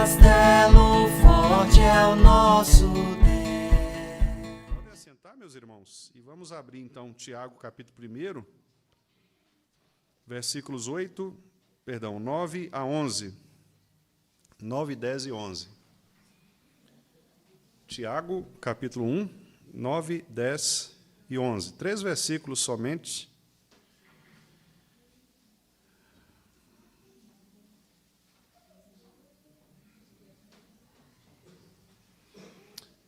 castelo forte é o nosso Deus. Podem assentar, meus irmãos, e vamos abrir então Tiago, capítulo 1, versículos 9 a 11. 9, 10 e 11. Tiago, capítulo 1, 9, 10 e 11. 3 versículos somente.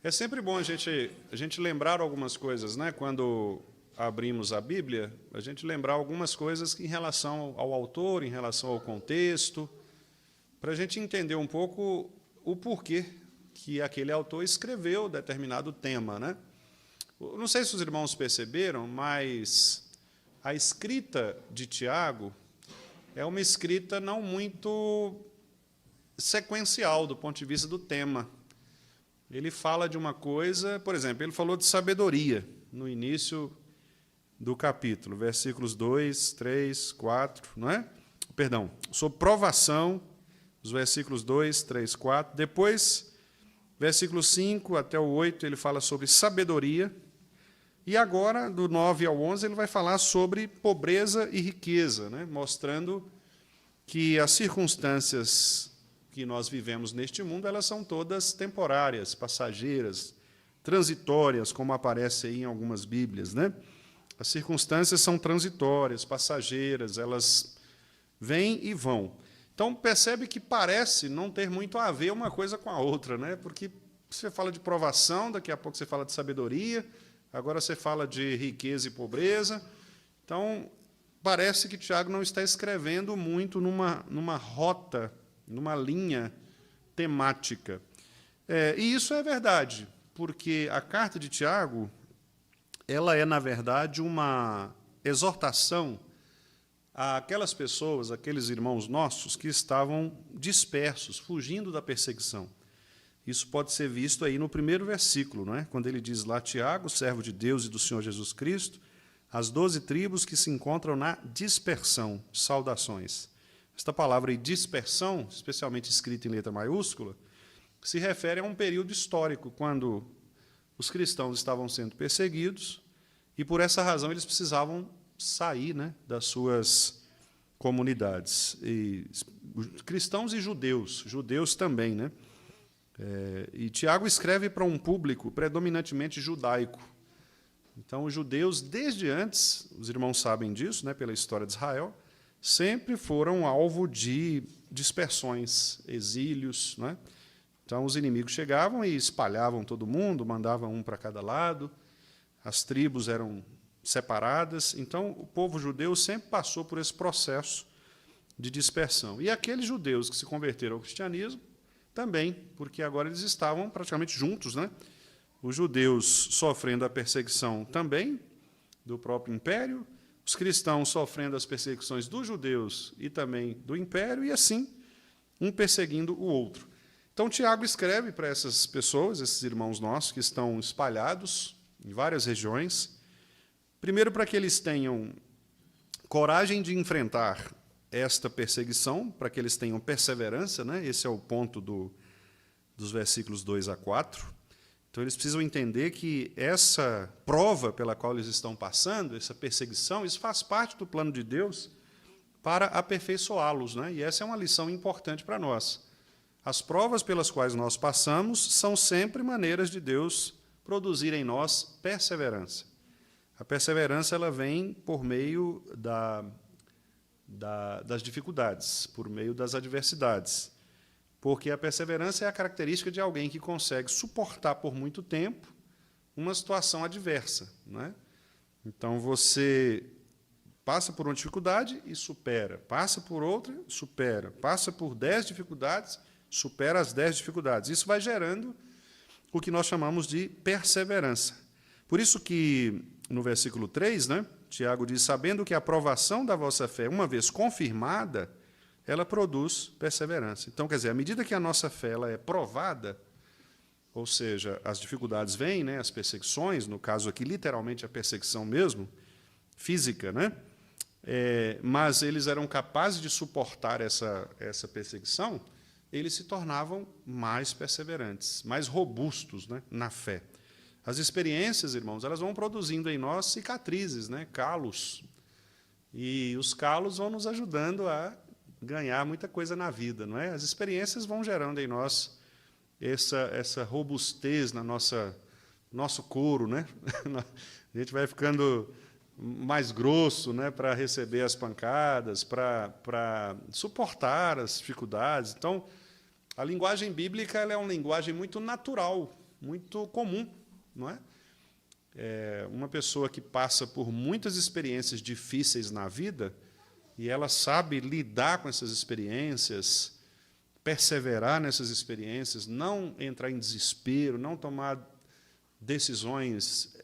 É sempre bom a gente lembrar algumas coisas, né? Quando abrimos a Bíblia, a gente lembrar algumas coisas em relação ao autor, em relação ao contexto, para a gente entender um pouco o porquê que aquele autor escreveu determinado tema, né? Não sei se os irmãos perceberam, mas a escrita de Tiago é uma escrita não muito sequencial do ponto de vista do tema. Ele fala de uma coisa, por exemplo, ele falou de sabedoria no início do capítulo, versículos 2, 3, 4, não é? Perdão, sobre provação, os versículos 2, 3, 4. Depois, versículos 5 até o 8, ele fala sobre sabedoria. E agora, do 9 ao 11, ele vai falar sobre pobreza e riqueza, né? Mostrando que as circunstâncias que nós vivemos neste mundo, elas são todas temporárias, passageiras, transitórias, como aparece aí em algumas Bíblias, né? As circunstâncias são transitórias, passageiras, elas vêm e vão. Então, percebe que parece não ter muito a ver uma coisa com a outra, né? Porque você fala de provação, daqui a pouco você fala de sabedoria, agora você fala de riqueza e pobreza. Então, parece que Tiago não está escrevendo muito numa rota, numa linha temática. E isso é verdade, porque a carta de Tiago, ela é, na verdade, uma exortação àquelas pessoas, aqueles irmãos nossos que estavam dispersos, fugindo da perseguição. Isso pode ser visto aí no primeiro versículo, não é? Quando ele diz lá, Tiago, servo de Deus e do Senhor Jesus Cristo, as 12 tribos que se encontram na dispersão, saudações. Esta palavra aí, dispersão, especialmente escrita em letra maiúscula, se refere a um período histórico, quando os cristãos estavam sendo perseguidos e, por essa razão, eles precisavam sair, né, das suas comunidades. E cristãos e judeus também, né? E Tiago escreve para um público predominantemente judaico. Então, os judeus, desde antes, os irmãos sabem disso, né, pela história de Israel, sempre foram alvo de dispersões, exílios, né? Então, os inimigos chegavam e espalhavam todo mundo, mandavam um para cada lado, as tribos eram separadas. Então, o povo judeu sempre passou por esse processo de dispersão. E aqueles judeus que se converteram ao cristianismo também, porque agora eles estavam praticamente juntos, né? Os judeus sofrendo a perseguição também do próprio império, os cristãos sofrendo as perseguições dos judeus e também do império, e assim, um perseguindo o outro. Então, Tiago escreve para essas pessoas, esses irmãos nossos, que estão espalhados em várias regiões, primeiro para que eles tenham coragem de enfrentar esta perseguição, para que eles tenham perseverança, né? Esse é o ponto dos versículos 2 a 4. Então, eles precisam entender que essa prova pela qual eles estão passando, essa perseguição, isso faz parte do plano de Deus para aperfeiçoá-los, né? E essa é uma lição importante para nós. As provas pelas quais nós passamos são sempre maneiras de Deus produzir em nós perseverança. A perseverança ela vem por meio das dificuldades, por meio das adversidades. Porque a perseverança é a característica de alguém que consegue suportar por muito tempo uma situação adversa, não é? Então, você passa por uma dificuldade e supera, passa por outra, supera, passa por 10 dificuldades, supera as 10 dificuldades. Isso vai gerando o que nós chamamos de perseverança. Por isso que, no versículo 3, né, Tiago diz, sabendo que a aprovação da vossa fé, uma vez confirmada, ela produz perseverança. Então, quer dizer, à medida que a nossa fé ela é provada, ou seja, as dificuldades vêm, né, as perseguições, no caso aqui, literalmente, a perseguição mesmo, física, né, mas eles eram capazes de suportar essa perseguição, eles se tornavam mais perseverantes, mais robustos, né, na fé. As experiências, irmãos, elas vão produzindo em nós cicatrizes, né, calos. E os calos vão nos ajudando a ganhar muita coisa na vida, não é? As experiências vão gerando em nós essa robustez na nosso couro, né? A gente vai ficando mais grosso, né, para receber as pancadas, para suportar as dificuldades. Então, a linguagem bíblica ela é uma linguagem muito natural, muito comum, não é? Uma pessoa que passa por muitas experiências difíceis na vida e ela sabe lidar com essas experiências, perseverar nessas experiências, não entrar em desespero, não tomar decisões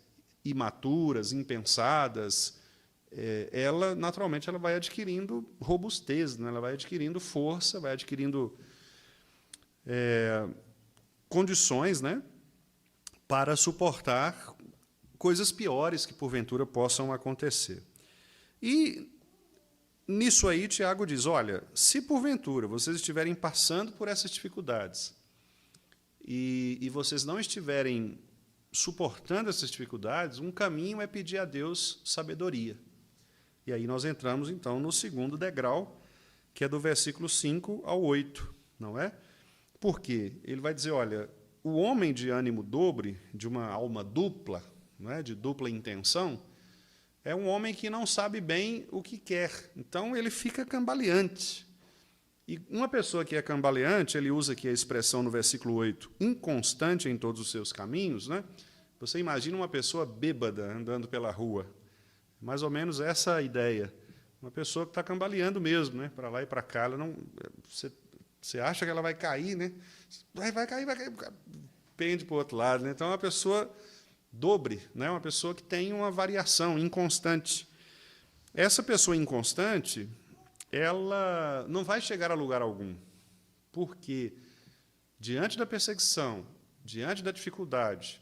imaturas, impensadas, ela, naturalmente, ela vai adquirindo robustez, né? Ela vai adquirindo força, vai adquirindo condições, né, para suportar coisas piores que, porventura, possam acontecer. E, nisso aí, Tiago diz, olha, se, porventura, vocês estiverem passando por essas dificuldades e vocês não estiverem suportando essas dificuldades, um caminho é pedir a Deus sabedoria. E aí nós entramos, então, no segundo degrau, que é do versículo 5 ao 8, não é? Porque ele vai dizer, olha, o homem de ânimo dobre, de uma alma dupla, não é? De dupla intenção, é um homem que não sabe bem o que quer. Então, ele fica cambaleante. E uma pessoa que é cambaleante, ele usa aqui a expressão no versículo 8, inconstante em todos os seus caminhos, né? Você imagina uma pessoa bêbada andando pela rua. Mais ou menos essa a ideia. Uma pessoa que está cambaleando mesmo, né? Para lá e para cá. Ela não, você acha que ela vai cair, né? Vai cair, pende para o outro lado, né? Então, é uma pessoa dobre, né? Uma pessoa que tem uma variação inconstante. Essa pessoa inconstante, ela não vai chegar a lugar algum, porque, diante da perseguição, diante da dificuldade,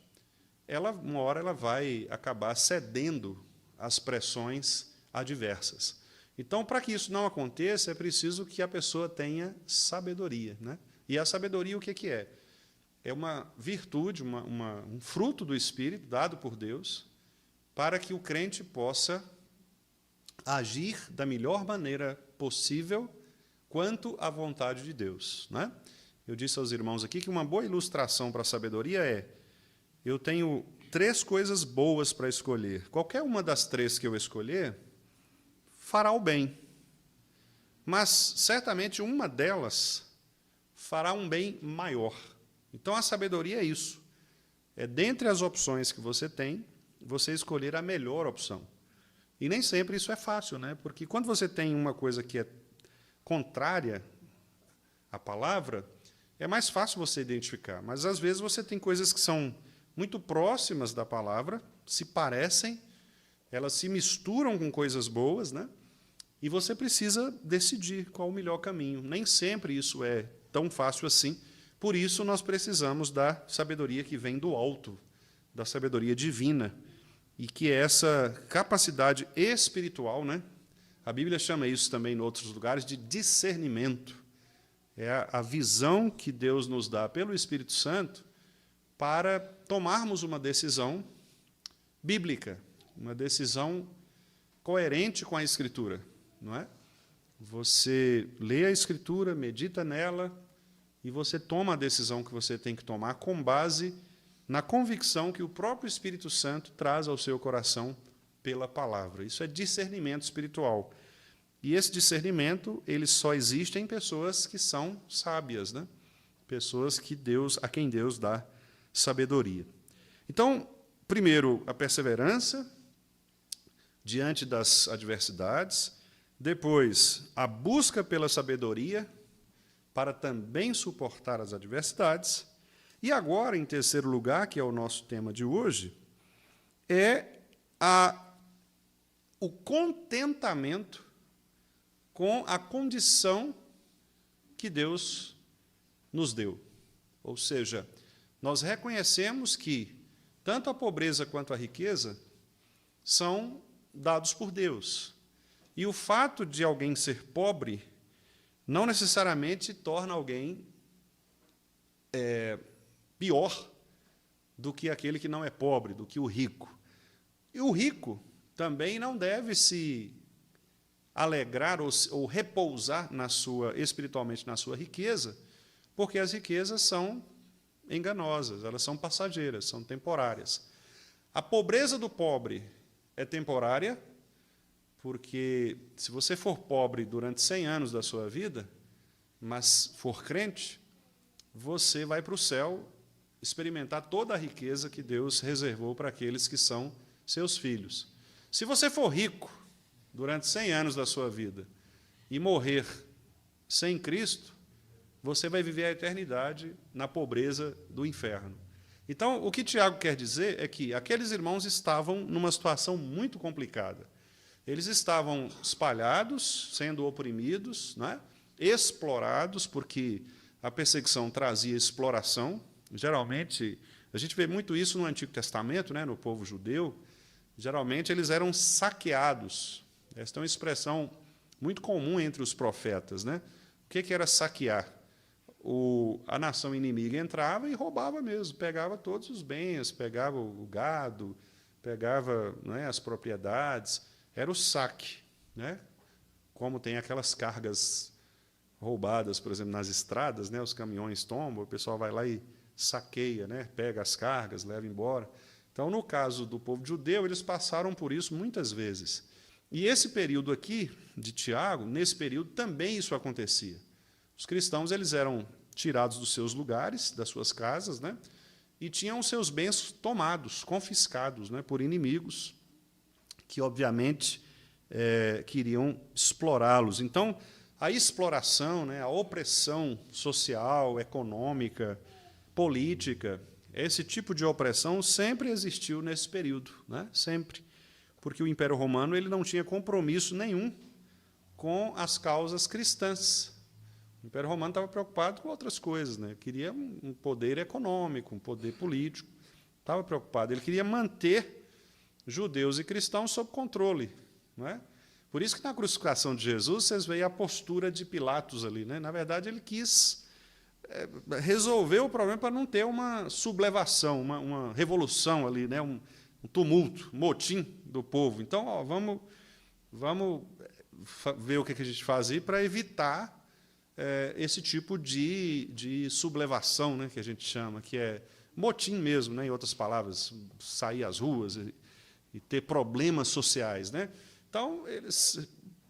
uma hora ela vai acabar cedendo às pressões adversas. Então, para que isso não aconteça, é preciso que a pessoa tenha sabedoria, né? E a sabedoria, o que é? É uma virtude, um fruto do Espírito dado por Deus, para que o crente possa agir da melhor maneira possível quanto à vontade de Deus, né? Eu disse aos irmãos aqui que uma boa ilustração para a sabedoria eu tenho 3 coisas boas para escolher. Qualquer uma das 3 que eu escolher fará o bem, mas certamente uma delas fará um bem maior. Então, a sabedoria é isso. É, dentre as opções que você tem, você escolher a melhor opção. E nem sempre isso é fácil, né? Porque quando você tem uma coisa que é contrária à palavra, é mais fácil você identificar. Mas, às vezes, você tem coisas que são muito próximas da palavra, se parecem, elas se misturam com coisas boas, né? E você precisa decidir qual o melhor caminho. Nem sempre isso é tão fácil assim. Por isso, nós precisamos da sabedoria que vem do alto, da sabedoria divina, e que é essa capacidade espiritual, né? A Bíblia chama isso também, em outros lugares, de discernimento. É a visão que Deus nos dá pelo Espírito Santo para tomarmos uma decisão bíblica, uma decisão coerente com a Escritura, não é? Você lê a Escritura, medita nela, e você toma a decisão que você tem que tomar com base na convicção que o próprio Espírito Santo traz ao seu coração pela palavra. Isso é discernimento espiritual. E esse discernimento, ele só existe em pessoas que são sábias, né? Pessoas a quem Deus dá sabedoria. Então, primeiro, a perseverança diante das adversidades, depois, a busca pela sabedoria para também suportar as adversidades, e agora, em terceiro lugar, que é o nosso tema de hoje, é o contentamento com a condição que Deus nos deu. Ou seja, nós reconhecemos que tanto a pobreza quanto a riqueza são dados por Deus. E o fato de alguém ser pobre não necessariamente torna alguém pior do que aquele que não é pobre, do que o rico. E o rico também não deve se alegrar ou repousar espiritualmente na sua riqueza, porque as riquezas são enganosas, elas são passageiras, são temporárias. A pobreza do pobre é temporária, porque se você for pobre durante 100 anos da sua vida, mas for crente, você vai para o céu experimentar toda a riqueza que Deus reservou para aqueles que são seus filhos. Se você for rico durante 100 anos da sua vida e morrer sem Cristo, você vai viver a eternidade na pobreza do inferno. Então, o que Tiago quer dizer é que aqueles irmãos estavam numa situação muito complicada. Eles estavam espalhados, sendo oprimidos, né? Explorados, porque a perseguição trazia exploração. Geralmente, a gente vê muito isso no Antigo Testamento, né? No povo judeu. Geralmente, eles eram saqueados. Esta é uma expressão muito comum entre os profetas, né? O que era saquear? A nação inimiga entrava e roubava mesmo, pegava todos os bens, pegava o gado, pegava, né, as propriedades. Era o saque, né? Como tem aquelas cargas roubadas, por exemplo, nas estradas, né? Os caminhões tombam, o pessoal vai lá e saqueia, né? Pega as cargas, leva embora. Então, no caso do povo judeu, eles passaram por isso muitas vezes. E esse período aqui, de Tiago, nesse período também isso acontecia. Os cristãos eles eram tirados dos seus lugares, das suas casas, né? E tinham seus bens tomados, confiscados, né, por inimigos, que, obviamente, queriam explorá-los. Então, a exploração, né, a opressão social, econômica, política, esse tipo de opressão sempre existiu nesse período, né? Sempre. Porque o Império Romano ele não tinha compromisso nenhum com as causas cristãs. O Império Romano estava preocupado com outras coisas, né? Queria um poder econômico, um poder político. Estava preocupado. Ele queria manter judeus e cristãos sob controle, não é? Por isso que na crucificação de Jesus vocês veem a postura de Pilatos ali, né? Na verdade, ele quis resolver o problema para não ter uma sublevação, uma revolução ali, né? Um tumulto, um motim do povo. Então, ó, vamos ver o que a gente faz aí para evitar esse tipo de sublevação, né, que a gente chama, que é motim mesmo, né, em outras palavras, sair às ruas e ter problemas sociais, né? Então,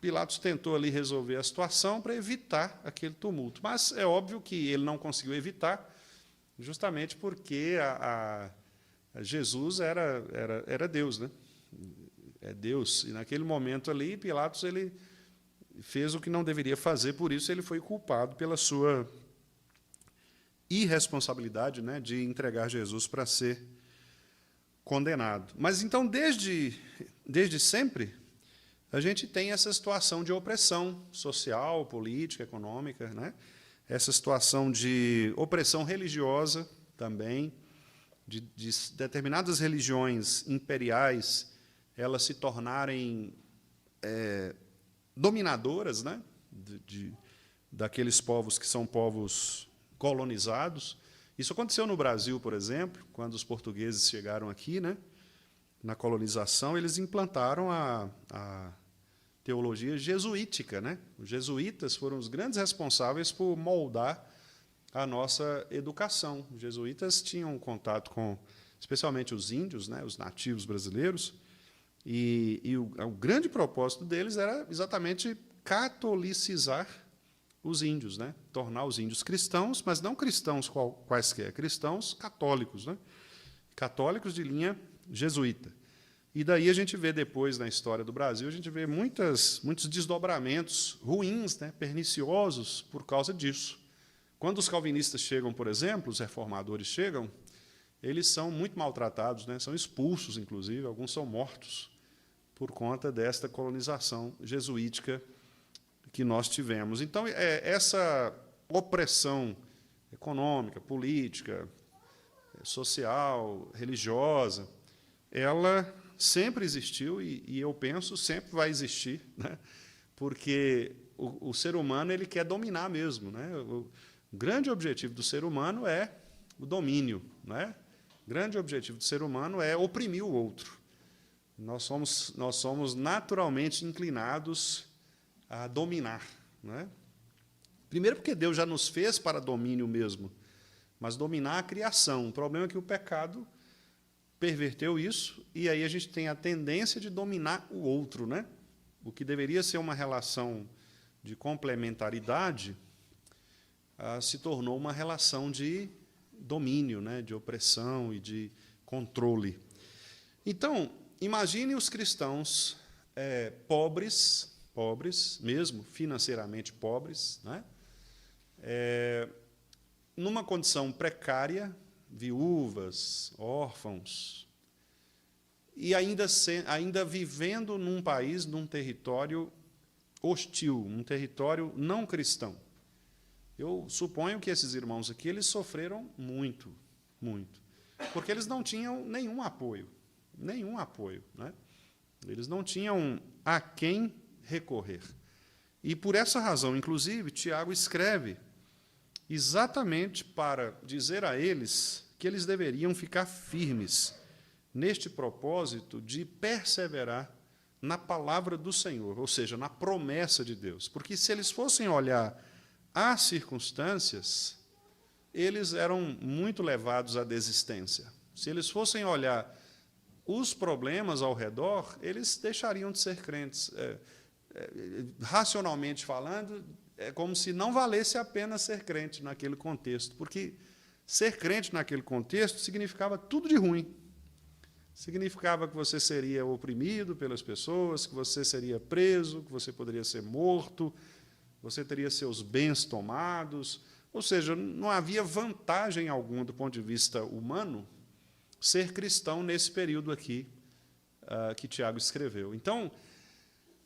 Pilatos tentou ali resolver a situação para evitar aquele tumulto. Mas é óbvio que ele não conseguiu evitar, justamente porque Jesus era Deus, né? É Deus. E naquele momento ali, Pilatos ele fez o que não deveria fazer, por isso ele foi culpado pela sua irresponsabilidade, né, de entregar Jesus para ser condenado. Mas então, desde sempre, a gente tem essa situação de opressão social, política, econômica, né? Essa situação de opressão religiosa também, de determinadas religiões imperiais elas se tornarem dominadoras, né, daqueles povos que são povos colonizados. Isso aconteceu no Brasil, por exemplo, quando os portugueses chegaram aqui, né, na colonização, eles implantaram a teologia jesuítica, né? Os jesuítas foram os grandes responsáveis por moldar a nossa educação. Os jesuítas tinham contato com, especialmente os índios, né, os nativos brasileiros, e o grande propósito deles era exatamente catolicizar os índios, né? Tornar os índios cristãos, mas não cristãos quaisquer, cristãos católicos, né? Católicos de linha jesuíta. E daí a gente vê depois, na história do Brasil, a gente vê muitos desdobramentos ruins, né? Perniciosos por causa disso. Quando os calvinistas chegam, por exemplo, os reformadores chegam, eles são muito maltratados, né? São expulsos, inclusive, alguns são mortos por conta desta colonização jesuítica que nós tivemos. Então, essa opressão econômica, política, social, religiosa, ela sempre existiu e eu penso sempre vai existir, né? Porque o ser humano ele quer dominar mesmo, né? O grande objetivo do ser humano é o domínio, não é? O grande objetivo do ser humano é oprimir o outro. Nós somos naturalmente inclinados a dominar, não é? Primeiro porque Deus já nos fez para domínio mesmo, mas dominar a criação. O problema é que o pecado perverteu isso, e aí a gente tem a tendência de dominar o outro, né? O que deveria ser uma relação de complementaridade se tornou uma relação de domínio, né? De opressão e de controle. Então, imagine os cristãos pobres mesmo, financeiramente pobres, né? Numa condição precária, viúvas, órfãos, e ainda vivendo num país, num território hostil, um território não cristão. Eu suponho que esses irmãos aqui eles sofreram muito, muito, porque eles não tinham nenhum apoio, né? Eles não tinham a quem recorrer. E por essa razão, inclusive, Tiago escreve exatamente para dizer a eles que eles deveriam ficar firmes neste propósito de perseverar na palavra do Senhor, ou seja, na promessa de Deus. Porque se eles fossem olhar as circunstâncias, eles eram muito levados à desistência. Se eles fossem olhar os problemas ao redor, eles deixariam de ser crentes. Racionalmente falando, é como se não valesse a pena ser crente naquele contexto, porque ser crente naquele contexto significava tudo de ruim. Significava que você seria oprimido pelas pessoas, que você seria preso, que você poderia ser morto, você teria seus bens tomados. Ou seja, não havia vantagem alguma do ponto de vista humano ser cristão nesse período aqui que Tiago escreveu. Então,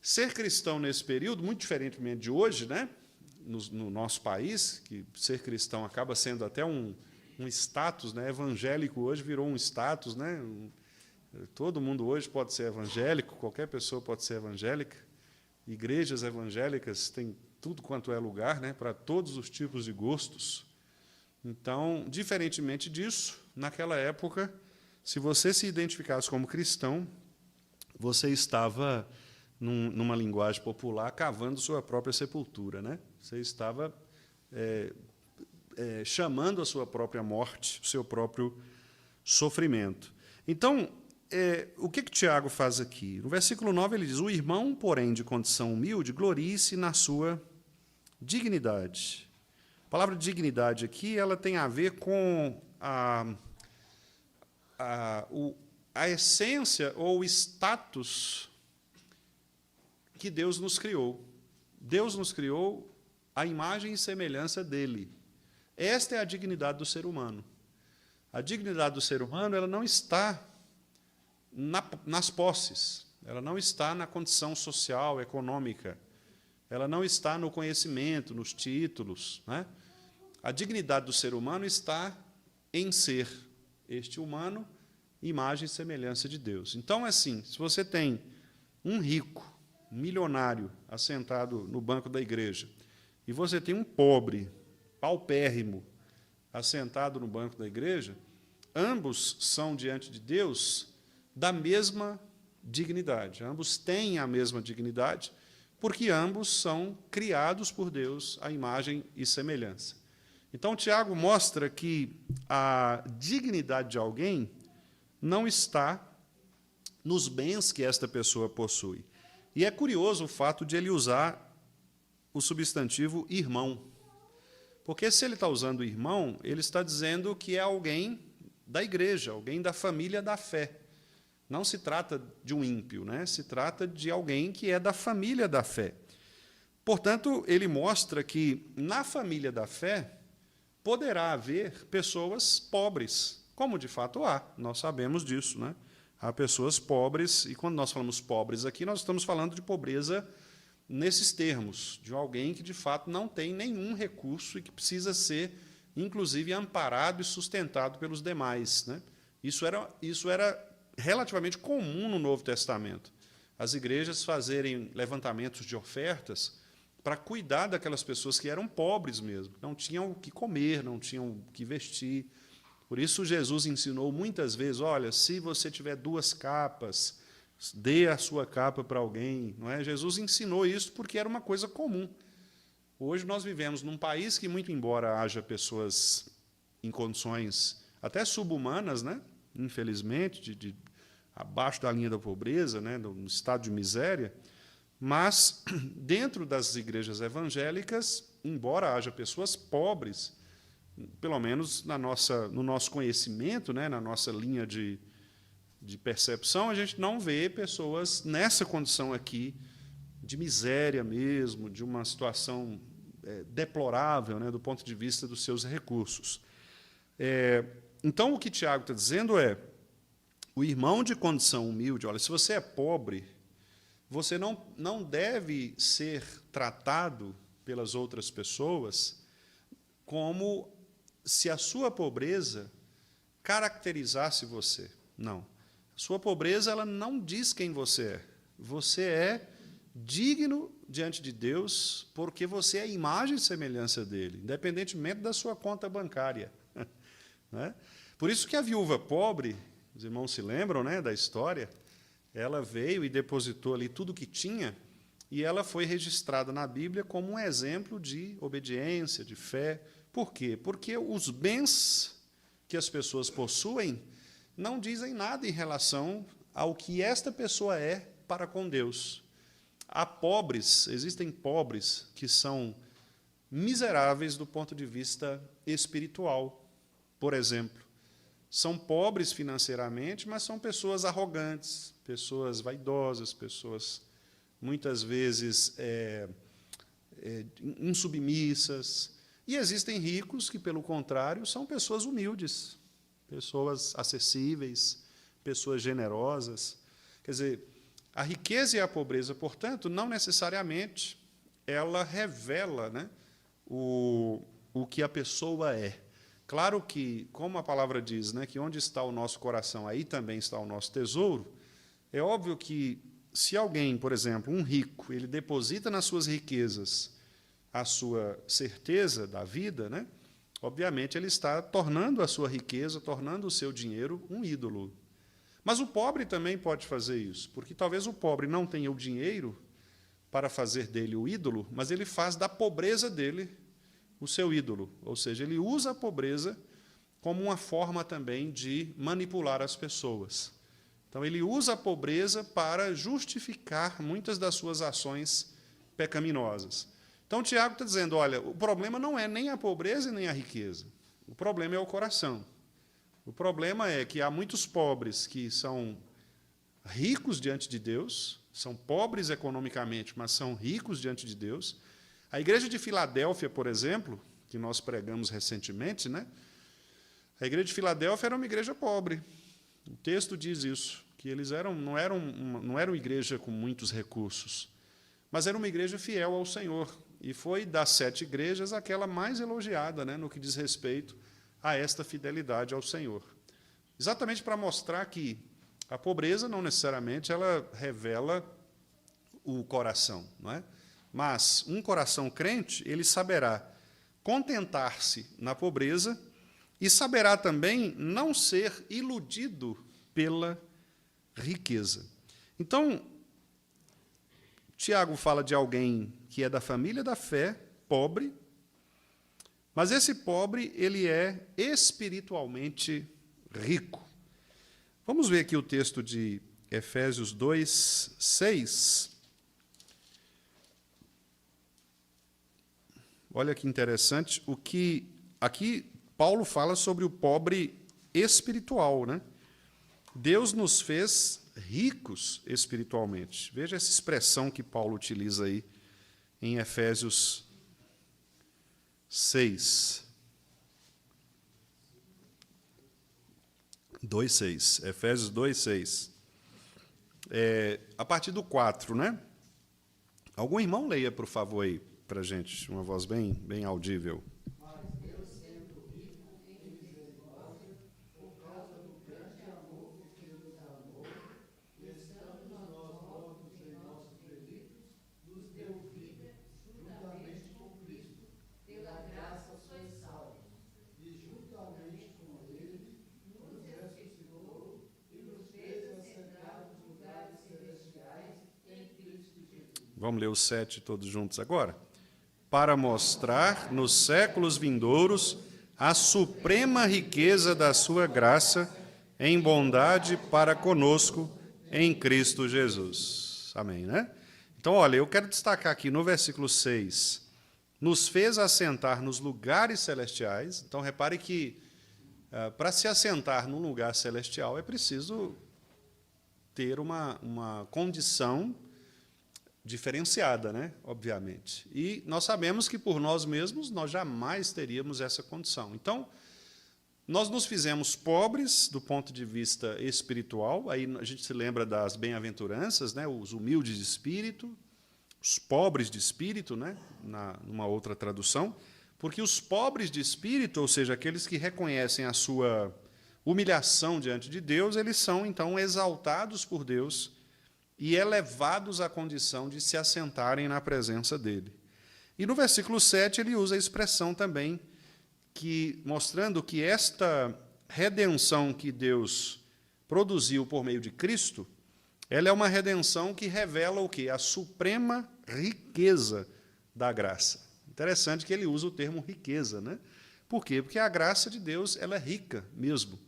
ser cristão nesse período, muito diferentemente de hoje, né? No nosso país, que ser cristão acaba sendo até um status, né? Evangélico hoje virou um status, né? Todo mundo hoje pode ser evangélico, qualquer pessoa pode ser evangélica. Igrejas evangélicas têm tudo quanto é lugar, né? Para todos os tipos de gostos. Então, diferentemente disso, naquela época, se você se identificasse como cristão, você estava, numa linguagem popular, cavando sua própria sepultura, né? Você estava chamando a sua própria morte, o seu próprio sofrimento. Então, o que Tiago faz aqui? No versículo 9 ele diz: o irmão, porém, de condição humilde, glorie-se na sua dignidade. A palavra dignidade aqui ela tem a ver com a essência ou o status que Deus nos criou. Deus nos criou à imagem e semelhança dele. Esta é a dignidade do ser humano. A dignidade do ser humano ela não está nas posses, ela não está na condição social, econômica, ela não está no conhecimento, nos títulos, né? A dignidade do ser humano está em ser este humano, imagem e semelhança de Deus. Então, assim, se você tem um rico, um milionário, assentado no banco da igreja, e você tem um pobre, paupérrimo, assentado no banco da igreja, ambos são, diante de Deus, da mesma dignidade. Ambos têm a mesma dignidade, porque ambos são criados por Deus à imagem e semelhança. Então, Tiago mostra que a dignidade de alguém não está nos bens que esta pessoa possui. E é curioso o fato de ele usar o substantivo irmão. Porque se ele está usando irmão, ele está dizendo que é alguém da igreja, alguém da família da fé. Não se trata de um ímpio, né? Se trata de alguém que é da família da fé. Portanto, ele mostra que na família da fé poderá haver pessoas pobres, como de fato há, nós sabemos disso, né? Há pessoas pobres, e quando nós falamos pobres aqui, nós estamos falando de pobreza nesses termos, de alguém que de fato não tem nenhum recurso e que precisa ser, inclusive, amparado e sustentado pelos demais, né? Isso era relativamente comum no Novo Testamento. As igrejas fazerem levantamentos de ofertas para cuidar daquelas pessoas que eram pobres mesmo, não tinham o que comer, não tinham o que vestir. Por isso Jesus ensinou muitas vezes, olha, se você tiver 2 capas, dê a sua capa para alguém. Não é? Jesus ensinou isso porque era uma coisa comum. Hoje nós vivemos num país que, muito embora haja pessoas em condições até subhumanas, né, infelizmente, abaixo da linha da pobreza, né, no estado de miséria, mas dentro das igrejas evangélicas, embora haja pessoas pobres, pelo menos no nosso conhecimento, né, na nossa linha de percepção, a gente não vê pessoas nessa condição aqui, de miséria mesmo, de uma situação deplorável, né, do ponto de vista dos seus recursos. Então, o que Tiago está dizendo é, o irmão de condição humilde, olha, se você é pobre, você não deve ser tratado pelas outras pessoas como se a sua pobreza caracterizasse você. Não. A sua pobreza ela não diz quem você é. Você é digno diante de Deus porque você é a imagem e semelhança dele, independentemente da sua conta bancária. Né? Por isso que a viúva pobre, os irmãos se lembram, né, da história, ela veio e depositou ali tudo o que tinha e ela foi registrada na Bíblia como um exemplo de obediência, de fé. Por quê? Porque os bens que as pessoas possuem não dizem nada em relação ao que esta pessoa é para com Deus. Há pobres, existem pobres que são miseráveis do ponto de vista espiritual. Por exemplo, são pobres financeiramente, mas são pessoas arrogantes, pessoas vaidosas, pessoas muitas vezes insubmissas. E existem ricos que, pelo contrário, são pessoas humildes, pessoas acessíveis, pessoas generosas. Quer dizer, a riqueza e a pobreza, portanto, não necessariamente ela revela, né, o que a pessoa é. Claro que, como a palavra diz, né, que onde está o nosso coração, aí também está o nosso tesouro, é óbvio que, se alguém, por exemplo, um rico, ele deposita nas suas riquezas a sua certeza da vida, né, obviamente ele está tornando a sua riqueza, tornando o seu dinheiro um ídolo. Mas o pobre também pode fazer isso, porque talvez o pobre não tenha o dinheiro para fazer dele o ídolo, mas ele faz da pobreza dele o seu ídolo. Ou seja, ele usa a pobreza como uma forma também de manipular as pessoas. Então, ele usa a pobreza para justificar muitas das suas ações pecaminosas. Então, Tiago está dizendo, olha, o problema não é nem a pobreza e nem a riqueza. O problema é o coração. O problema é que há muitos pobres que são ricos diante de Deus, são pobres economicamente, mas são ricos diante de Deus. A igreja de Filadélfia, por exemplo, que nós pregamos recentemente, né? A igreja de Filadélfia era uma igreja pobre. O texto diz isso, que eles não eram igreja com muitos recursos, mas era uma igreja fiel ao Senhor. E foi das 7 igrejas aquela mais elogiada, né, no que diz respeito a esta fidelidade ao Senhor. Exatamente para mostrar que a pobreza não necessariamente ela revela o coração, não é? Mas um coração crente, ele saberá contentar-se na pobreza e saberá também não ser iludido pela riqueza. Então, Tiago fala de alguém que é da família da fé, pobre, mas esse pobre ele é espiritualmente rico. Vamos ver aqui o texto de Efésios 2, 6. Olha que interessante, o que aqui Paulo fala sobre o pobre espiritual, né? Deus nos fez ricos espiritualmente. Veja essa expressão que Paulo utiliza aí em Efésios 6. 2:6. Efésios 2:6. A partir do 4, né? Algum irmão leia, por favor, aí, para a gente, uma voz bem audível. Vamos ler os 7 todos juntos agora? Para mostrar nos séculos vindouros a suprema riqueza da sua graça em bondade para conosco em Cristo Jesus. Amém, né? Então, olha, eu quero destacar aqui no versículo 6, nos fez assentar nos lugares celestiais. Então, repare que para se assentar num lugar celestial é preciso ter uma condição diferenciada, né? Obviamente. E nós sabemos que por nós mesmos nós jamais teríamos essa condição. Então, nós nos fizemos pobres do ponto de vista espiritual. Aí a gente se lembra das bem-aventuranças, né? Os humildes de espírito, os pobres de espírito, né? Numa outra tradução, porque os pobres de espírito, ou seja, aqueles que reconhecem a sua humilhação diante de Deus, eles são então exaltados por Deus e elevados à condição de se assentarem na presença dele. E no versículo 7 ele usa a expressão também, mostrando que esta redenção que Deus produziu por meio de Cristo, ela é uma redenção que revela o quê? A suprema riqueza da graça. Interessante que ele usa o termo riqueza, né? Por quê? Porque a graça de Deus ela é rica mesmo,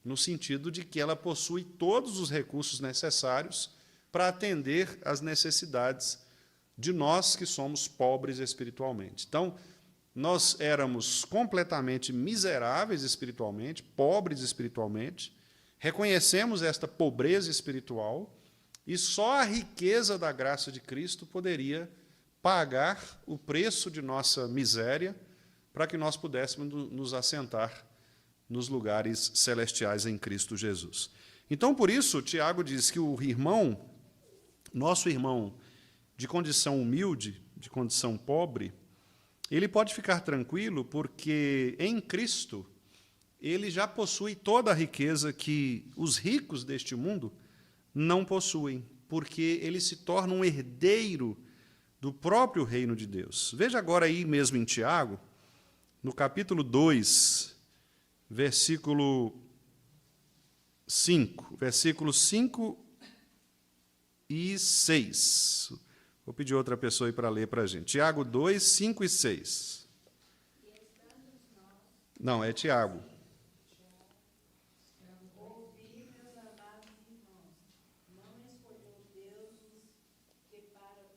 no sentido de que ela possui todos os recursos necessários para atender às necessidades de nós que somos pobres espiritualmente. Então, nós éramos completamente miseráveis espiritualmente, pobres espiritualmente, reconhecemos esta pobreza espiritual, e só a riqueza da graça de Cristo poderia pagar o preço de nossa miséria para que nós pudéssemos nos assentar nos lugares celestiais em Cristo Jesus. Então, por isso, Tiago diz que o irmão, nosso irmão de condição humilde, de condição pobre, ele pode ficar tranquilo porque em Cristo ele já possui toda a riqueza que os ricos deste mundo não possuem, porque ele se torna um herdeiro do próprio reino de Deus. Veja agora aí mesmo em Tiago, no capítulo 2, versículo 5, versículos 5 e 6. Vou pedir outra pessoa aí para ler para a gente. Tiago 2, 5 e 6. Não, é Tiago. Ouvi, meus amados irmãos, não escolheu Deus os que para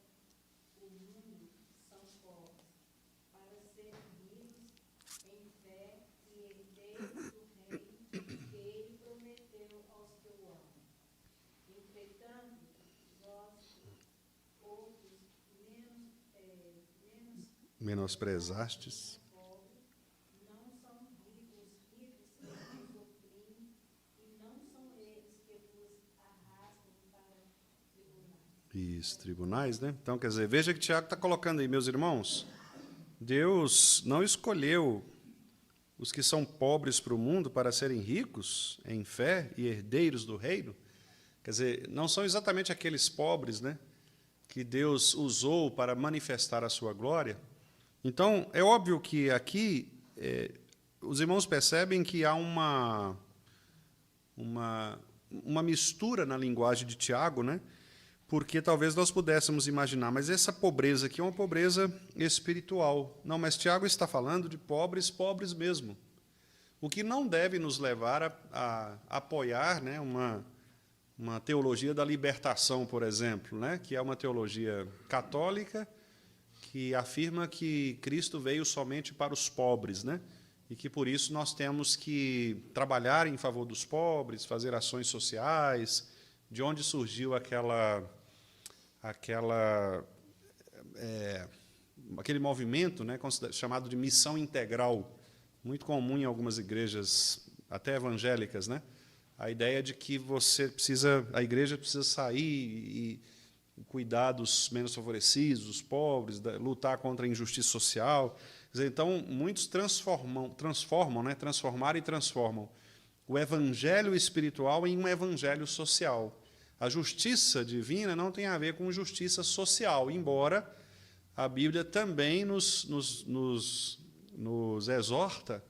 o mundo são pobres, para serem ricos em fé e herdeiros do reino que ele prometeu aos que o amam. Entretanto, vós, outros, Menosprezastes. não são ricos que vos oprimem, e não são eles que vos arrastam para tribunais. Isso, tribunais, né? Então, quer dizer, veja que Tiago está colocando aí, meus irmãos, Deus não escolheu os que são pobres para o mundo para serem ricos em fé e herdeiros do reino. Quer dizer, não são exatamente aqueles pobres, né, que Deus usou para manifestar a sua glória. Então, é óbvio que aqui os irmãos percebem que há uma mistura na linguagem de Tiago, né? Porque talvez nós pudéssemos imaginar, mas essa pobreza aqui é uma pobreza espiritual. Não, mas Tiago está falando de pobres, pobres mesmo. O que não deve nos levar a apoiar, né, uma teologia da libertação, por exemplo, né, que é uma teologia católica que afirma que Cristo veio somente para os pobres, né, e que, por isso, nós temos que trabalhar em favor dos pobres, fazer ações sociais, de onde surgiu aquele movimento, né, chamado de missão integral, muito comum em algumas igrejas, até evangélicas, né? A ideia de que a igreja precisa sair e cuidar dos menos favorecidos, dos pobres, lutar contra a injustiça social. Quer dizer, então, muitos transformaram e transformam o evangelho espiritual em um evangelho social. A justiça divina não tem a ver com justiça social, embora a Bíblia também nos exorta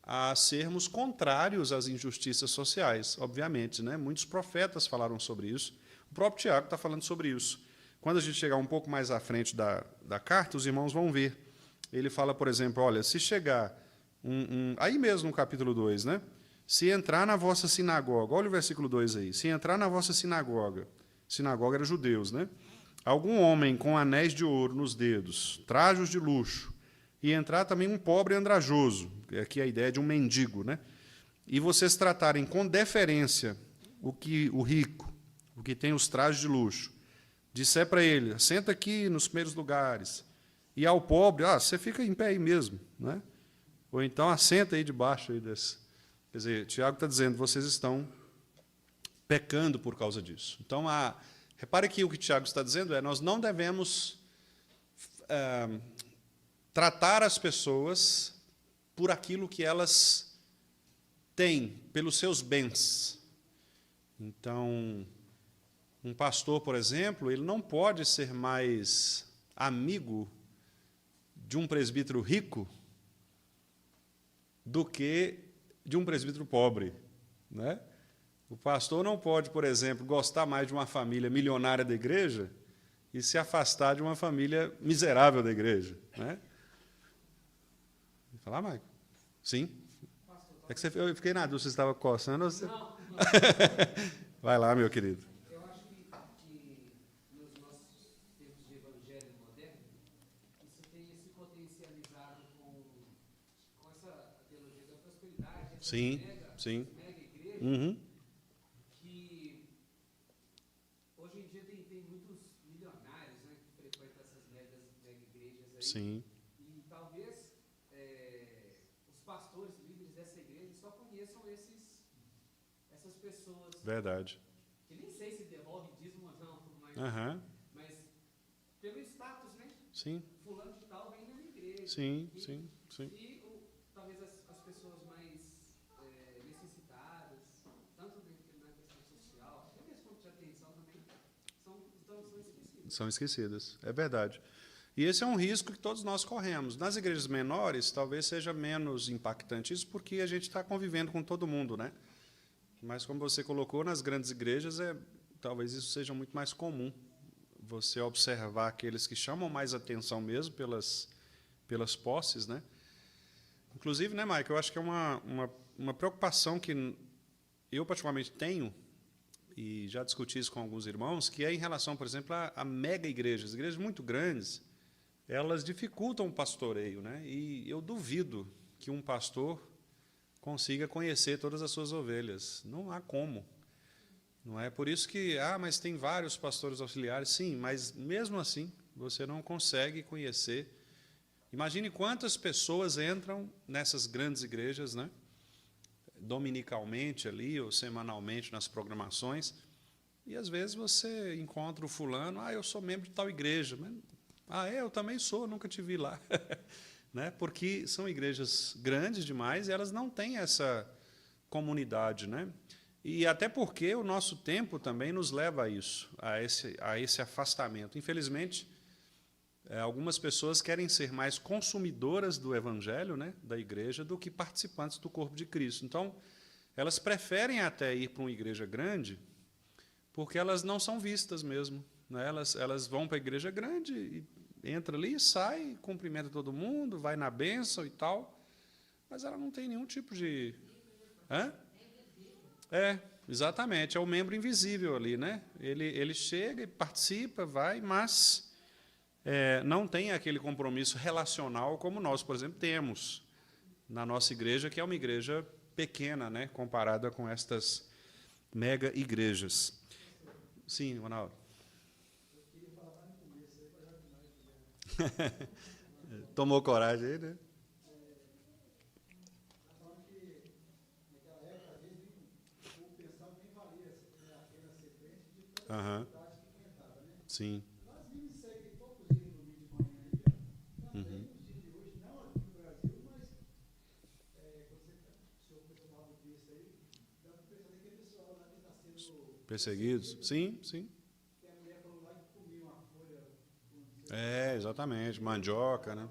a sermos contrários às injustiças sociais, obviamente, né? Muitos profetas falaram sobre isso, o próprio Tiago está falando sobre isso. Quando a gente chegar um pouco mais à frente da carta, os irmãos vão ver. Ele fala, por exemplo, olha, se chegar aí mesmo no capítulo 2, né? Se entrar na vossa sinagoga, olha o versículo 2 aí, se entrar na vossa sinagoga era judeus, né? Algum homem com anéis de ouro nos dedos, trajos de luxo, e entrar também um pobre andrajoso, aqui é a ideia de um mendigo, né? E vocês tratarem com deferência o rico, o que tem os trajes de luxo, disser para ele, senta aqui nos primeiros lugares, e ao pobre, você fica em pé aí mesmo, né? Ou então assenta aí debaixo aí desse. Quer dizer, Tiago está dizendo, vocês estão pecando por causa disso. Então, repare que o que Tiago está dizendo nós não devemos tratar as pessoas por aquilo que elas têm, pelos seus bens. Então, um pastor, por exemplo, ele não pode ser mais amigo de um presbítero rico do que de um presbítero pobre, né? O pastor não pode, por exemplo, gostar mais de uma família milionária da igreja e se afastar de uma família miserável da igreja, né? Vai falar, Maico? Sim? É que eu fiquei na dúvida se você estava coçando ou você... Não. Vai lá, meu querido. Eu acho que nos nossos tempos de evangelho moderno, isso tem se potencializado com essa teologia da prosperidade, essa Sim, mega, sim. mega igreja, Uhum. que hoje em dia tem muitos milionários, né, que frequentam essas mega igrejas aí. Sim, E talvez os pastores, líderes dessa igreja só conheçam essas pessoas. verdade. Que nem sei se devolve dízimo ou não, mas pelo status, né? Sim, Fulano de tal vem na minha igreja. sim, E, sim, sim. e talvez as pessoas mais necessitadas, tanto na questão social, até mesmo quanto de atenção também, são esquecidas. São esquecidas, é verdade. E esse é um risco que todos nós corremos. Nas igrejas menores, talvez seja menos impactante isso, porque a gente está convivendo com todo mundo, né? Mas, como você colocou, nas grandes igrejas, talvez isso seja muito mais comum. Você observar aqueles que chamam mais atenção mesmo pelas posses, né? Inclusive, né, Mike, eu acho que é uma preocupação que eu particularmente tenho, e já discuti isso com alguns irmãos, que é em relação, por exemplo, a mega igrejas. Igrejas muito grandes, elas dificultam o pastoreio, né? E eu duvido que um pastor consiga conhecer todas as suas ovelhas. Não há como. Não é por isso que, mas tem vários pastores auxiliares. Sim, mas mesmo assim, você não consegue conhecer. Imagine quantas pessoas entram nessas grandes igrejas, né? Dominicalmente ali, ou semanalmente nas programações, e às vezes você encontra o fulano, eu sou membro de tal igreja. Eu também sou, nunca te vi lá. Né? Porque são igrejas grandes demais e elas não têm essa comunidade, né? E até porque o nosso tempo também nos leva a isso, a esse afastamento. Infelizmente, algumas pessoas querem ser mais consumidoras do evangelho, né, da igreja, do que participantes do corpo de Cristo. Então, elas preferem até ir para uma igreja grande, porque elas não são vistas mesmo, né? Elas vão para a igreja grande e entra ali, sai, cumprimenta todo mundo, vai na bênção e tal, mas ela não tem nenhum tipo de... Exatamente, é o membro invisível ali, né? Ele chega e participa, vai, mas não tem aquele compromisso relacional como nós, por exemplo, temos na nossa igreja, que é uma igreja pequena, né, comparada com estas mega igrejas. Sim, Ronaldo. Tomou coragem aí, né? Aham. Sim. Uhum. Perseguidos? Sim, sim. Exatamente. Mandioca, né?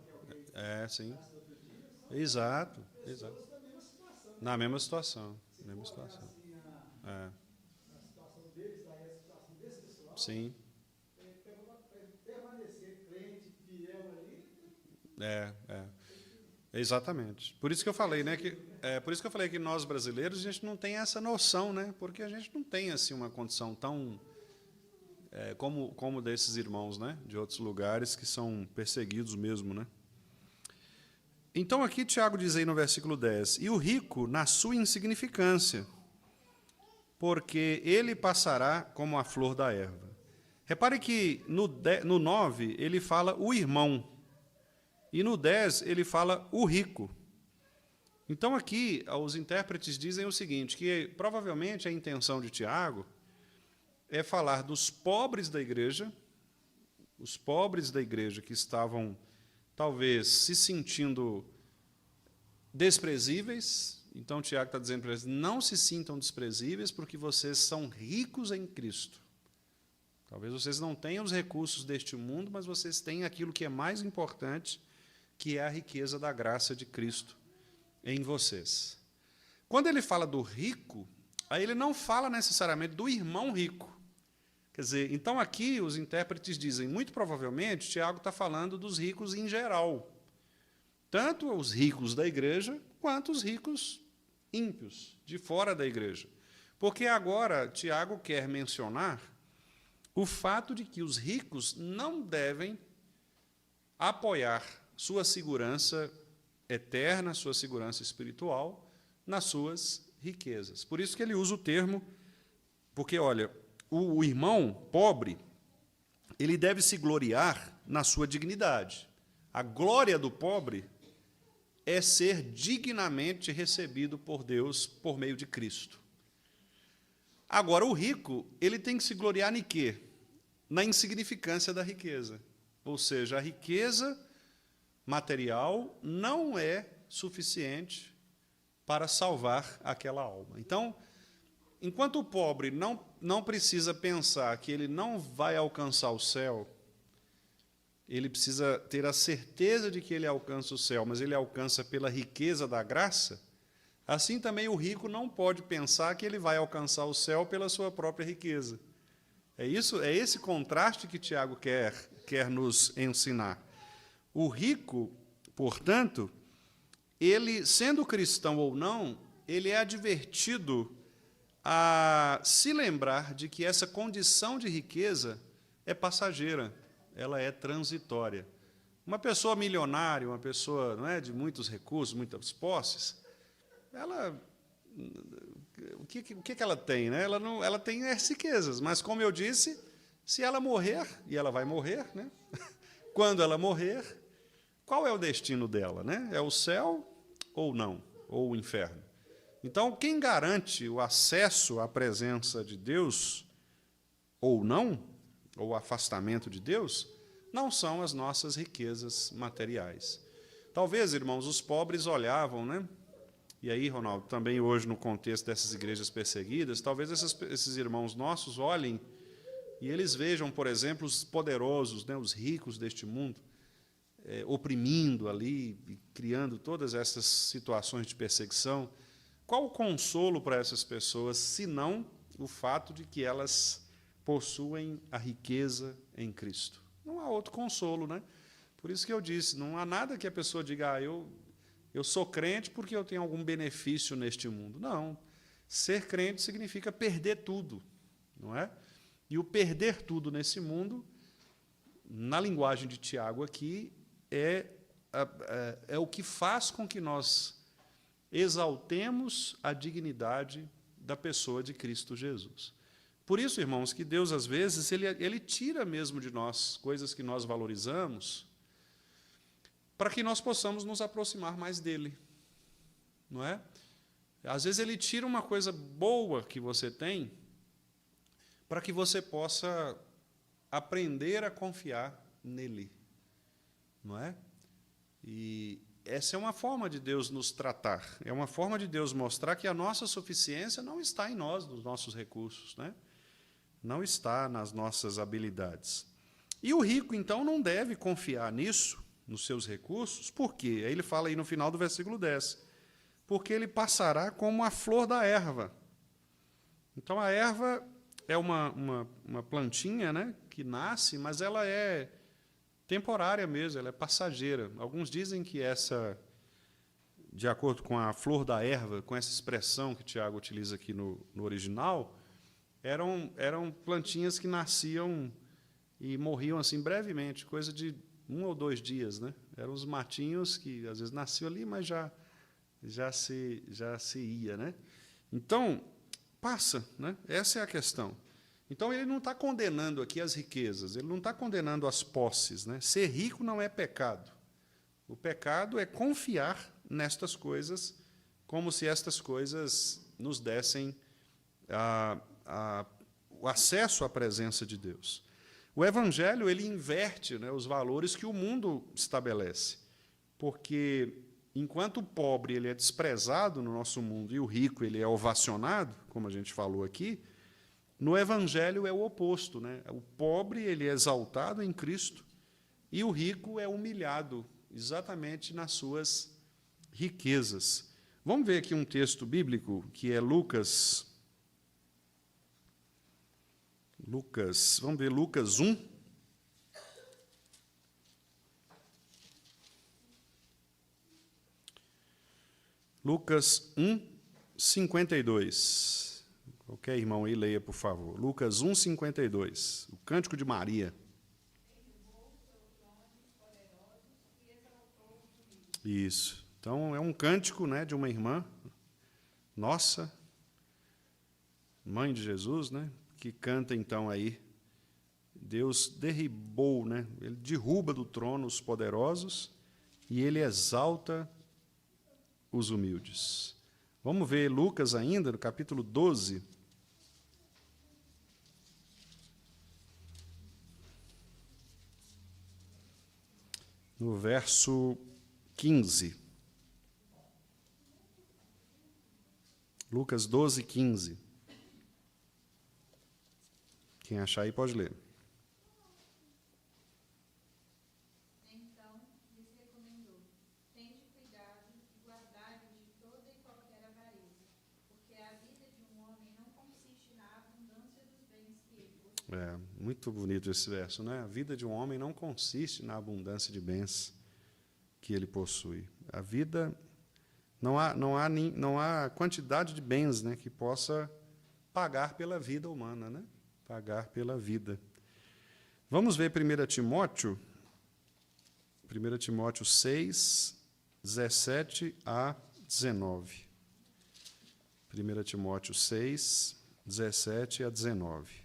Sim. Exato, exato. Na mesma situação. Mesma situação. Sim. Exatamente. Por isso que eu falei, né, por isso que eu falei que nós brasileiros a gente não tem essa noção, né, porque a gente não tem assim uma condição tão como desses irmãos, né, de outros lugares que são perseguidos mesmo, né? Então aqui Tiago diz aí no versículo 10: "E o rico na sua insignificância, porque ele passará como a flor da erva." Repare que no 9 ele fala o irmão, e no 10 ele fala o rico. Então aqui os intérpretes dizem o seguinte, que provavelmente a intenção de Tiago é falar dos pobres da igreja, os pobres da igreja que estavam talvez se sentindo desprezíveis. Então Tiago está dizendo para eles: não se sintam desprezíveis, porque vocês são ricos em Cristo. Talvez vocês não tenham os recursos deste mundo, mas vocês têm aquilo que é mais importante, que é a riqueza da graça de Cristo em vocês. Quando ele fala do rico, aí ele não fala necessariamente do irmão rico. Quer dizer, então aqui os intérpretes dizem, muito provavelmente, Tiago está falando dos ricos em geral. Tanto os ricos da igreja, quanto os ricos ímpios, de fora da igreja. Porque agora Tiago quer mencionar o fato de que os ricos não devem apoiar sua segurança eterna, sua segurança espiritual, nas suas riquezas. Por isso que ele usa o termo, porque, olha, o irmão pobre, ele deve se gloriar na sua dignidade. A glória do pobre é ser dignamente recebido por Deus por meio de Cristo. Agora, o rico, ele tem que se gloriar em quê? Na insignificância da riqueza. Ou seja, a riqueza material não é suficiente para salvar aquela alma. Então, enquanto o pobre não precisa pensar que ele não vai alcançar o céu, ele precisa ter a certeza de que ele alcança o céu, mas ele alcança pela riqueza da graça, assim também o rico não pode pensar que ele vai alcançar o céu pela sua própria riqueza. É esse contraste que Tiago quer nos ensinar. O rico, portanto, ele, sendo cristão ou não, ele é advertido a se lembrar de que essa condição de riqueza é passageira, ela é transitória. Uma pessoa milionária, uma pessoa, não é, de muitos recursos, muitas posses, o que ela tem? Né? Ela tem as riquezas, mas, como eu disse, se ela morrer, e ela vai morrer, né? Quando ela morrer, qual é o destino dela? Né? É o céu ou não? Ou o inferno? Então, quem garante o acesso à presença de Deus, ou não, ou o afastamento de Deus, não são as nossas riquezas materiais. Talvez, irmãos, os pobres olhavam, né? E aí, Ronaldo, também hoje, no contexto dessas igrejas perseguidas, talvez esses irmãos nossos olhem e eles vejam, por exemplo, os poderosos, né, os ricos deste mundo, oprimindo ali, e criando todas essas situações de perseguição. Qual o consolo para essas pessoas, senão o fato de que elas possuem a riqueza em Cristo? Não há outro consolo, né? Por isso que eu disse, não há nada que a pessoa diga, eu sou crente porque eu tenho algum benefício neste mundo. Não. Ser crente significa perder tudo, não é? E o perder tudo nesse mundo, na linguagem de Tiago aqui, é o que faz com que nós exaltemos a dignidade da pessoa de Cristo Jesus. Por isso, irmãos, que Deus, às vezes, ele tira mesmo de nós coisas que nós valorizamos, para que nós possamos nos aproximar mais dele. Não é? Às vezes, ele tira uma coisa boa que você tem, para que você possa aprender a confiar nele. Não é? E essa é uma forma de Deus nos tratar, é uma forma de Deus mostrar que a nossa suficiência não está em nós, nos nossos recursos, né? Não está nas nossas habilidades. E o rico, então, não deve confiar nisso, nos seus recursos, por quê? Aí ele fala aí no final do versículo 10, porque ele passará como a flor da erva. Então, a erva é uma plantinha, né, que nasce, mas ela é temporária mesmo, ela é passageira. Alguns dizem que essa, de acordo com a flor da erva, com essa expressão que Tiago utiliza aqui no original, eram plantinhas que nasciam e morriam assim brevemente, coisa de 1 ou 2 dias, né? Eram os matinhos que às vezes nasciam ali, mas já se ia, né? Então passa, né? Essa é a questão. Então ele não está condenando aqui as riquezas, ele não está condenando as posses, né? Ser rico não é pecado. O pecado é confiar nestas coisas, como se estas coisas nos dessem o acesso à presença de Deus. O Evangelho ele inverte, né, os valores que o mundo estabelece, porque enquanto o pobre ele é desprezado no nosso mundo e o rico ele é ovacionado, como a gente falou aqui, no Evangelho é o oposto, né? O pobre ele é exaltado em Cristo e o rico é humilhado exatamente nas suas riquezas. Vamos ver aqui um texto bíblico que é Lucas, vamos ver Lucas 1. Lucas 1, 52. Qualquer irmão aí, leia, por favor. Lucas 1, 52. O Cântico de Maria. Isso. Então, é um cântico, né, de uma irmã, nossa, mãe de Jesus, né, que canta, então, aí, Deus derribou, né, ele derruba do trono os poderosos e ele exalta os humildes. Vamos ver Lucas ainda, no capítulo 12. No verso 15. Lucas 12, 15. Quem achar aí pode ler. Então lhes recomendou: tende cuidado e guardai-vos de toda e qualquer avareza, porque a vida de um homem não consiste na abundância dos bens que ele possui. Muito bonito esse verso, né? A vida de um homem não consiste na abundância de bens que ele possui. A vida, não há quantidade de bens, né, que possa pagar pela vida humana, né? Pagar pela vida. Vamos ver 1 Timóteo 6, 17 a 19. 1 Timóteo 6, 17 a 19.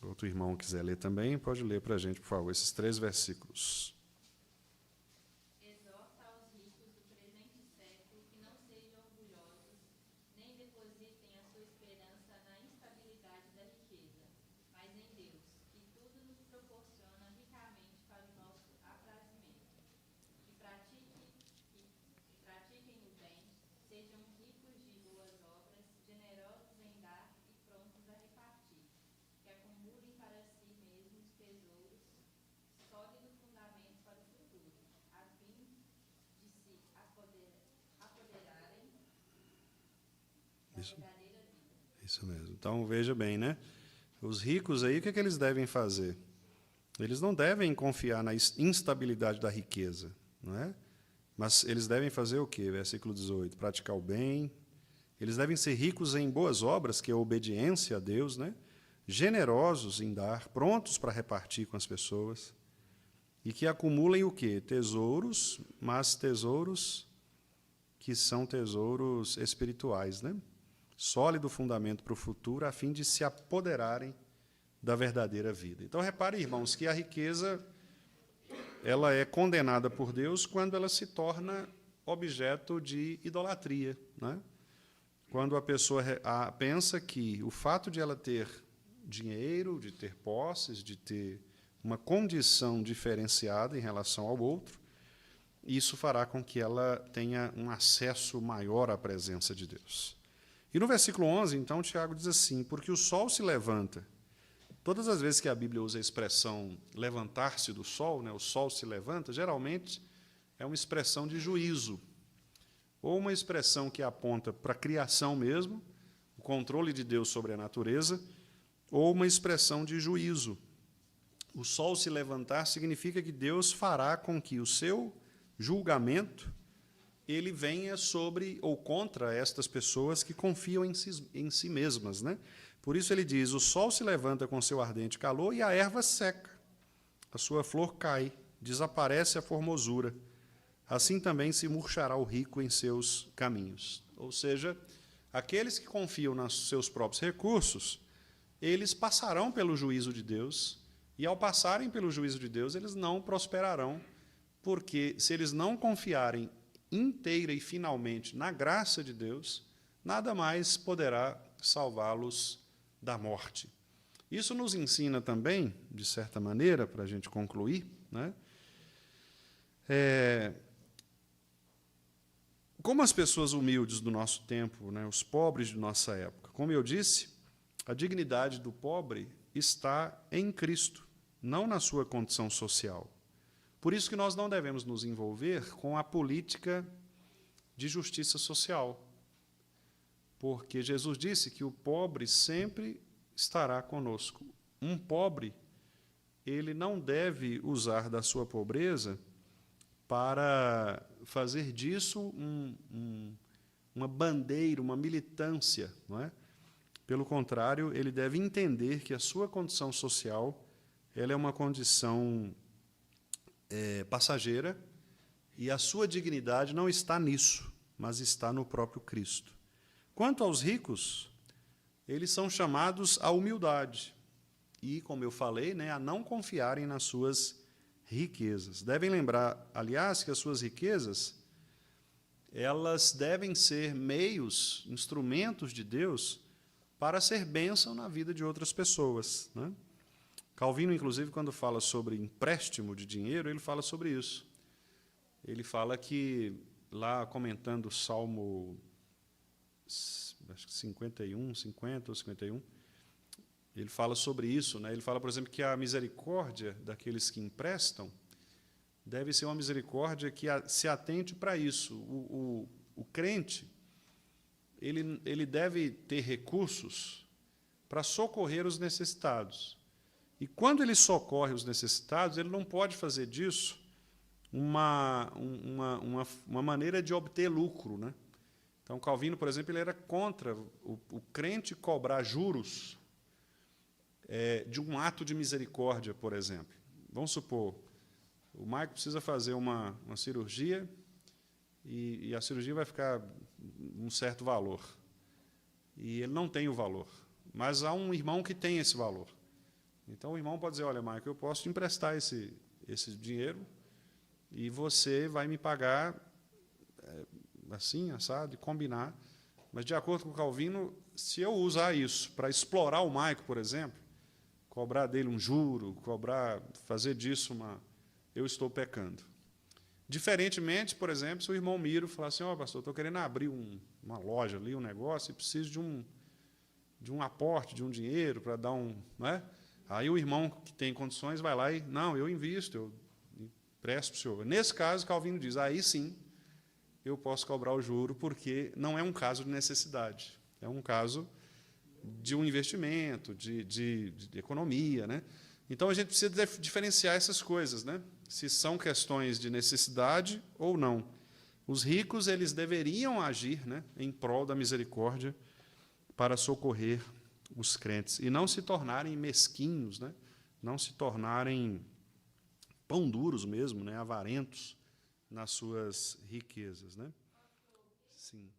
Outro irmão quiser ler também, pode ler para a gente, por favor, esses 3 versículos. Exorta aos ricos do presente século que não sejam orgulhosos, nem depositem a sua esperança na instabilidade da riqueza, mas em Deus, que tudo nos proporciona ricamente para o nosso aprazimento. Que pratiquem o bem, sejam ricos de boas obras, generosos em dar e prontos a repartir, que acumulem para si mesmos tesouros, sólido fundamento para o futuro, a fim de se apoderarem da Isso. verdadeira vida. Isso mesmo. Então, veja bem, né? Os ricos aí, o que é que eles devem fazer? Eles não devem confiar na instabilidade da riqueza, não é? Mas eles devem fazer o quê? Versículo 18, praticar o bem. Eles devem ser ricos em boas obras, que é a obediência a Deus, né? Generosos em dar, prontos para repartir com as pessoas. E que acumulem o quê? Tesouros, mas tesouros que são tesouros espirituais, né? Sólido fundamento para o futuro, a fim de se apoderarem da verdadeira vida. Então, repare, irmãos, que a riqueza ela é condenada por Deus quando ela se torna objeto de idolatria, né? Quando a pessoa pensa que o fato de ela ter dinheiro, de ter posses, de ter uma condição diferenciada em relação ao outro, isso fará com que ela tenha um acesso maior à presença de Deus. E no versículo 11, então, Tiago diz assim: porque o sol se levanta. Todas as vezes que a Bíblia usa a expressão levantar-se do sol, né, o sol se levanta, geralmente é uma expressão de juízo, ou uma expressão que aponta para a criação mesmo, o controle de Deus sobre a natureza, ou uma expressão de juízo. o sol se levantar significa que Deus fará com que o seu julgamento ele venha sobre ou contra estas pessoas que confiam em si mesmas, né? Por isso ele diz: o sol se levanta com seu ardente calor e a erva seca, a sua flor cai, desaparece a formosura. Assim também se murchará o rico em seus caminhos. Ou seja, aqueles que confiam nos seus próprios recursos, eles passarão pelo juízo de Deus, e ao passarem pelo juízo de Deus, eles não prosperarão, porque se eles não confiarem inteira e finalmente na graça de Deus, nada mais poderá salvá-los da morte. Isso nos ensina também, de certa maneira, para a gente concluir, né? Como as pessoas humildes do nosso tempo, né, os pobres de nossa época, como eu disse, a dignidade do pobre está em Cristo, não na sua condição social. Por isso que nós não devemos nos envolver com a política de justiça social, porque Jesus disse que o pobre sempre estará conosco. Um pobre, ele não deve usar da sua pobreza para fazer disso uma bandeira, uma militância, não é? Pelo contrário, ele deve entender que a sua condição social ela é uma condição passageira, e a sua dignidade não está nisso, mas está no próprio Cristo. Quanto aos ricos, eles são chamados à humildade e, como eu falei, né, a não confiarem nas suas riquezas. Devem lembrar, aliás, que as suas riquezas elas devem ser meios, instrumentos de Deus para ser bênção na vida de outras pessoas, né? Calvino, inclusive, quando fala sobre empréstimo de dinheiro, ele fala sobre isso. Ele fala que, lá comentando o Salmo acho que 51, 50 ou 51, ele fala sobre isso, né? Ele fala, por exemplo, que a misericórdia daqueles que emprestam deve ser uma misericórdia que se atente para isso. O crente, ele deve ter recursos para socorrer os necessitados. E quando ele socorre os necessitados, ele não pode fazer disso uma maneira de obter lucro, né? Então, Calvino, por exemplo, ele era contra o crente cobrar juros de um ato de misericórdia, por exemplo. Vamos supor, o Maico precisa fazer uma cirurgia e a cirurgia vai ficar um certo valor. E ele não tem o valor, mas há um irmão que tem esse valor. Então, o irmão pode dizer: olha, Maico, eu posso te emprestar esse dinheiro e você vai me pagar assim, assado, e combinar. Mas, de acordo com o Calvino, se eu usar isso para explorar o Maico, por exemplo, cobrar dele um juro, fazer disso eu estou pecando. Diferentemente, por exemplo, se o irmão Miro falar assim: ó, pastor, estou querendo abrir uma loja ali, um negócio, e preciso de um aporte, de um dinheiro para dar não é? Aí o irmão que tem condições vai lá e, não, eu invisto, eu empresto para o senhor. Nesse caso, Calvino diz: aí sim, eu posso cobrar o juro, porque não é um caso de necessidade, é um caso de um investimento, de economia, né? Então, a gente precisa diferenciar essas coisas, né? Se são questões de necessidade ou não. Os ricos, eles deveriam agir, né, em prol da misericórdia para socorrer os crentes e não se tornarem mesquinhos, né? Não se tornarem pão duros mesmo, né? Avarentos nas suas riquezas, né? Sim.